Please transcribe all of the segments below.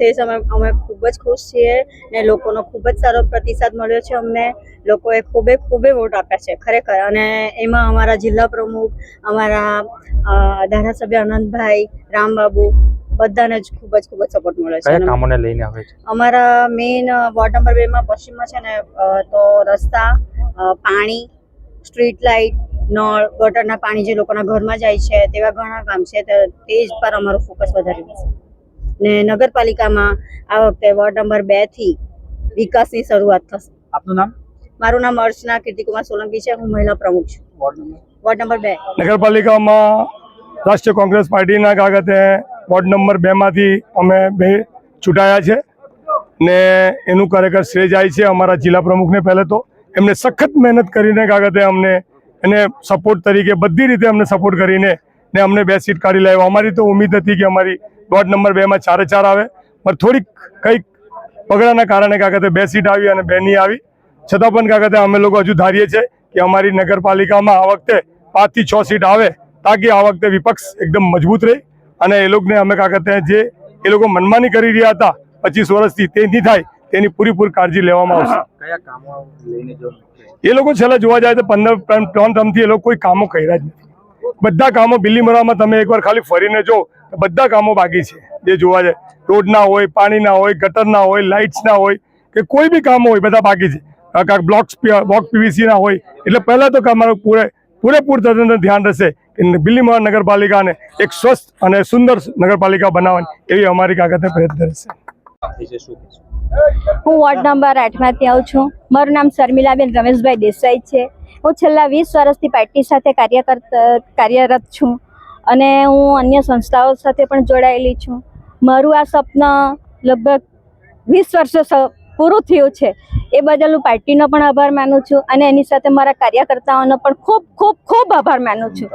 તે સમયે અમે ખૂબ જ ખુશ છીએ ને લોકોનો ખૂબ જ સારો પ્રતિસાદ મળ્યો છે અમને. લોકોએ ખૂબ વોટ આપ્યા છે ખરેખર. અને એમાં અમારા જિલ્લા પ્રમુખ, અમારા ધારાસભ્ય આનંદભાઈ, રામબાબુ બધાને જ ખૂબ જ સપોર્ટ મળ્યો છે. કયા કામોને લઈને આવે છે? અમારા મેઇન વોર્ડ નંબર 2 માં પશ્ચિમમાં છે ને તો રસ્તા, પાણી, સ્ટ્રીટ લાઇટ, નળ, ગટરના પાણી જે લોકોના ઘરમાં જાય છે તેવા ઘણા કામ છે. તે જ પર અમારું ફોકસ વધારે છે. ને નગરપાલિકામાં આ વખતે વોર્ડ નંબર 2 થી વિકાસની શરૂઆત થશે. આપનું નામ? મારું નામ અર્ચના કીર્તિકુમાર સોલંકી છે. હું મહિલા પ્રમુખ છું. વોર્ડ નંબર 2 નગરપાલિકામાં રાષ્ટ્રીય કોંગ્રેસ પાર્ટીના કાગતે વોર્ડ નંબર 2 માંથી અમે 2 ચૂંટાયા છે ને એનું ખરેખર શ્રેય જાય છે અમારા જિલ્લા પ્રમુખને. પહેલે તો એમને સખત મહેનત કરીને કાગતે અમને એને સપોર્ટ તરીકે બધી રીતે અમને સપોર્ટ કરીને ને અમને 2 સીટ કાઢી લાવ્યો. અમારી તો ઉમ્મીદ હતી કે અમારી વોર્ડ નંબર 2 માં 4 આવે, પણ થોડીક કંઈક પગડાના કારણે કાગતે 2 સીટ આવી અને 2 નહીં આવી. છતાં પણ કાગતે અમે લોકો હજુ ધારીએ છીએ કે અમારી નગરપાલિકામાં આ વખતે 5 થી 6 સીટ આવે, તાકી આ વખતે વિપક્ષ એકદમ મજબૂત રહે અને એ લોકોને અમે કાગતે જે એ લોકો મનમાની કરી રહ્યા હતા 25 વર્ષથી તે નહીં થાય તેની પૂરેપૂરી કાળજી લેવામાં આવશે. કયા કામો લઈને એ લોકો છેલ્લા જોવા જાય તો 3 ટર્મથી એ લોકો કોઈ કામો કર્યા જ નથી. બધા કામો બિલીમોરામાં તમે એકવાર ખાલી ફરીને જો, બધા કામો બાકી છે. જે જોવા જાય, રોડના હોય, પાણીના હોય, ગટરના હોય, લાઇટ્સના હોય કે કોઈ બી કામો હોય, બધા બાકી છે. બ્લોક પીવીસી ના હોય. એટલે પહેલા તો અમારું પૂરેપૂર તદ્દન ધ્યાન રહેશે કે બિલીમોરા નગરપાલિકાને એક સ્વસ્થ અને સુંદર નગરપાલિકા બનાવવાની એવી અમારી કાગતે પ્રયત્ન રહેશે. હું વોર્ડ નંબર 8 માંથી આવું છું. મારું નામ શર્મિલાબેન રમેશભાઈ દેસાઈ છે. હું છેલ્લા 20 વર્ષથી પાર્ટી સાથે કાર્યરત છું અને હું અન્ય સંસ્થાઓ સાથે પણ જોડાયેલી છું. મારું આ સપનું લગભગ 20 વર્ષો પૂરું થયું છે. એ બદલ હું પાર્ટીનો પણ આભાર માનું છું અને એની સાથે મારા કાર્યકર્તાઓનો પણ ખૂબ આભાર માનું છું.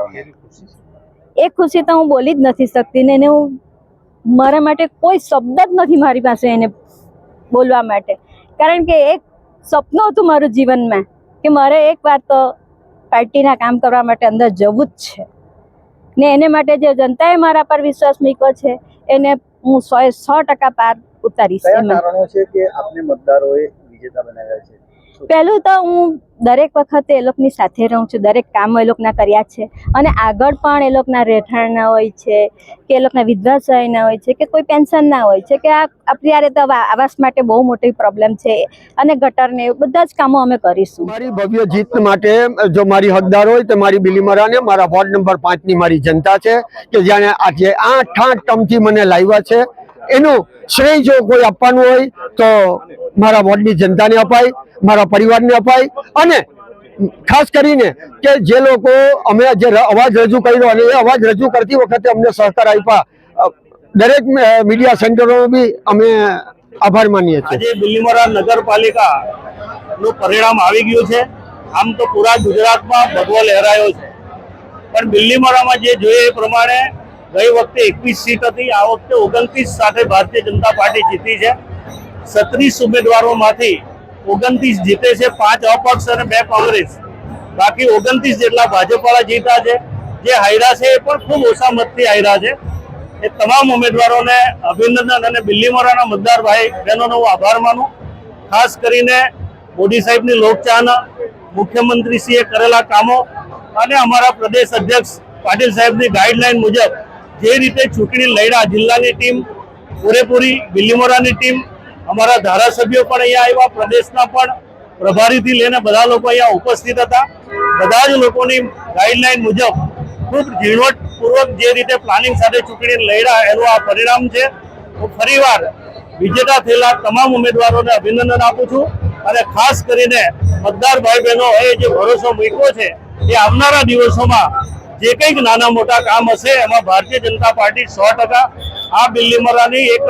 એ ખુશી તો હું બોલી જ નથી શકતી ને હું મારા માટે કોઈ શબ્દ જ નથી મારી પાસે એને બોલવા માટે. કારણ કે એક સપનું હતું મારું જીવનમાં કે મારે એકવાર તો પાર્ટીના કામ કરવા માટે અંદર જવું જ છે ને એને માટે જે જનતાએ મારા પર વિશ્વાસ મૂક્યો છે એને હું 100% પાર ઉતારીશ. પહેલું તો હું દરેક વખતે એ લોકોની સાથે રહું છું. દરેક કામો એ લોકોના કર્યા છે અને આગળ પણ એ લોકોના રહેઠાણના હોય છે કે એ લોકોના વિધવા સહાયના હોય છે કે કોઈ પેન્શનના હોય છે કે અત્યારે તો આવાસ માટે બહુ મોટી પ્રોબ્લેમ છે અને ગટરને બધા જ કામો અમે કરીશું. મારી ભવ્ય જીત માટે જો મારી હકદાર હોય તો મારી બિલીમોરાને મારા વોર્ડ નંબર 5 ની મારી જનતા છે કે જેને આજે 8 ટર્મથી મને લાવ્યા છે. એનું શ્રેય જો કોઈ આપવાનું હોય તો મારા વોર્ડની જનતાને અપાય, મારા પરિવારને અપાય. અને ખાસ કરીને કે જે લોકો અમે જે અવાજ રજૂ કર્યો અને એ અવાજ રજૂ કરતી વખતે અમને સહકાર આપ્યા દરેક મીડિયા સેન્ટરો બી અમે આભાર માનીએ છીએ. આજે બિલીમોરા નગરપાલિકા નું પરિણામ આવી ગયું છે. આમ તો પૂરા ગુજરાતમાં ભગવો લહેરાયો છે, પણ બિલીમોરામાં જે જોઈએ એ પ્રમાણે ગઈ વખતે 21 સીટ હતી, આ વખતે 29 સાથે ભારતીય જનતા પાર્ટી જીતી છે. 36 ઉમેદવારોમાંથી 29 જીતે છે, 5 અપક્ષ અને 2 કોંગ્રેસ. બાકી 29 જેટલા ભાજપવાળા જીતા છે. જે હાર્યા છે એ પણ ખૂબ ઓછા મતથી હાર્યા છે. એ તમામ ઉમેદવારોને અભિનંદન અને બિલીમોરાના મતદાર ભાઈ બહેનોનો હું આભાર માનું. ખાસ કરીને મોદી સાહેબની લોકચાહના, મુખ્યમંત્રીશ્રીએ કરેલા કામો અને અમારા પ્રદેશ અધ્યક્ષ પાટીલ સાહેબની ગાઈડલાઈન મુજબ જે રીતે ચૂંટણી લડ્યા, જિલ્લાની ટીમ પૂરેપૂરી, બિલીમોરાની ટીમ, અમારા ધારાસભ્યો પણ અહીંયા આવ્યા, પ્રદેશના પણ પ્રભારીથી લઈને બધા લોકો અહીંયા ઉપસ્થિત હતા. બધા જ લોકોની ગાઈડલાઈન મુજબ ખૂબ ઝીણવટપૂર્વક જે રીતે પ્લાનિંગ સાથે ચૂંટણી લડ્યા એનું આ પરિણામ છે. હું ફરીવાર વિજેતા થયેલા તમામ ઉમેદવારોને અભિનંદન આપું છું અને ખાસ કરીને મતદાર ભાઈ બહેનોએ જે ભરોસો મૂક્યો છે એ આવનારા દિવસોમાં જે કંઈક નાના મોટા કામ હશે એમાં ભારતીય જનતા પાર્ટી 100% આ બિલીમોરાની એક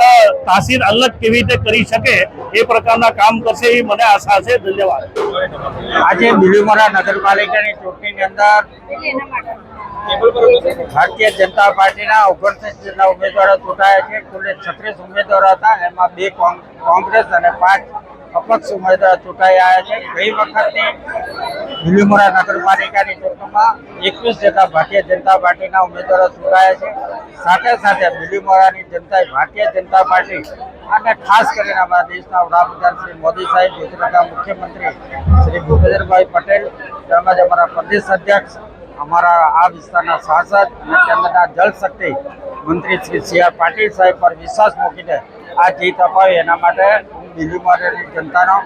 તાસીર અલગ કેવી રીતે કરી શકે એ પ્રકારના કામ કરશે એ મને આશા છે. ધન્યવાદ. આજે બિલીમોરા નગરપાલિકાની ચૂંટણીની અંદર ભારતીય જનતા પાર્ટીના 29 જેટલા ઉમેદવારો ચૂંટાયા છે. કુલ 36 ઉમેદવારો હતા, એમાં 2 કોંગ્રેસ અને 5 અપક્ષ ઉમેદવારો ચૂંટાઈ આવ્યા છે. ગઈ વખતની બિલીમોરા નગરપાલિકાની ચૂંટણીમાં 21 જેટલા ભારતીય જનતા પાર્ટીના ઉમેદવારો ચૂંટાયા છે. સાથે સાથે બિલીમોરાની જનતાએ ભારતીય જનતા પાર્ટી અને ખાસ કરીને અમારા દેશના વડાપ્રધાન શ્રી મોદી સાહેબ, ગુજરાતના મુખ્યમંત્રી શ્રી ભૂપેન્દ્રભાઈ પટેલ તેમજ અમારા પ્રદેશ અધ્યક્ષ, અમારા આ વિસ્તારના સાંસદ અને કેન્દ્રના જળશક્તિ મંત્રી શ્રી સી.આર. પાટીલ સાહેબ પર વિશ્વાસ મૂકીને આ જીત અપાવી એના માટે હું બિલીમોરાની જનતાનો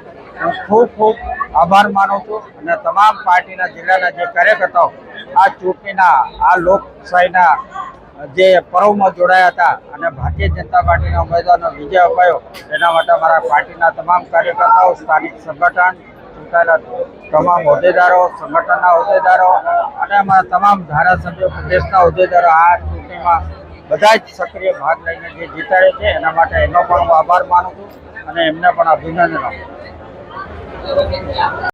હું ખૂબ ખૂબ આભાર માનું છું. અને તમામ પાર્ટીના જિલ્લાના જે કાર્યકર્તાઓ આ ચૂંટણીના આ લોકશાહીના જે પર્વમાં જોડાયા હતા અને ભારતીય જનતા પાર્ટીના ઉમેદવારનો વિજય અપાયો એના માટે અમારા પાર્ટીના તમામ કાર્યકર્તાઓ, સ્થાનિક સંગઠન, ચૂંટાયેલા તમામ હોદ્દેદારો, સંગઠનના હોદ્દેદારો અને અમારા તમામ ધારાસભ્યો, પ્રદેશના હોદ્દેદારો આ ચૂંટણીમાં બધા જ સક્રિય ભાગ લઈને જે જીતાડે છે એના માટે એનો પણ હું આભાર માનું છું અને એમને પણ અભિનંદન આપું છું.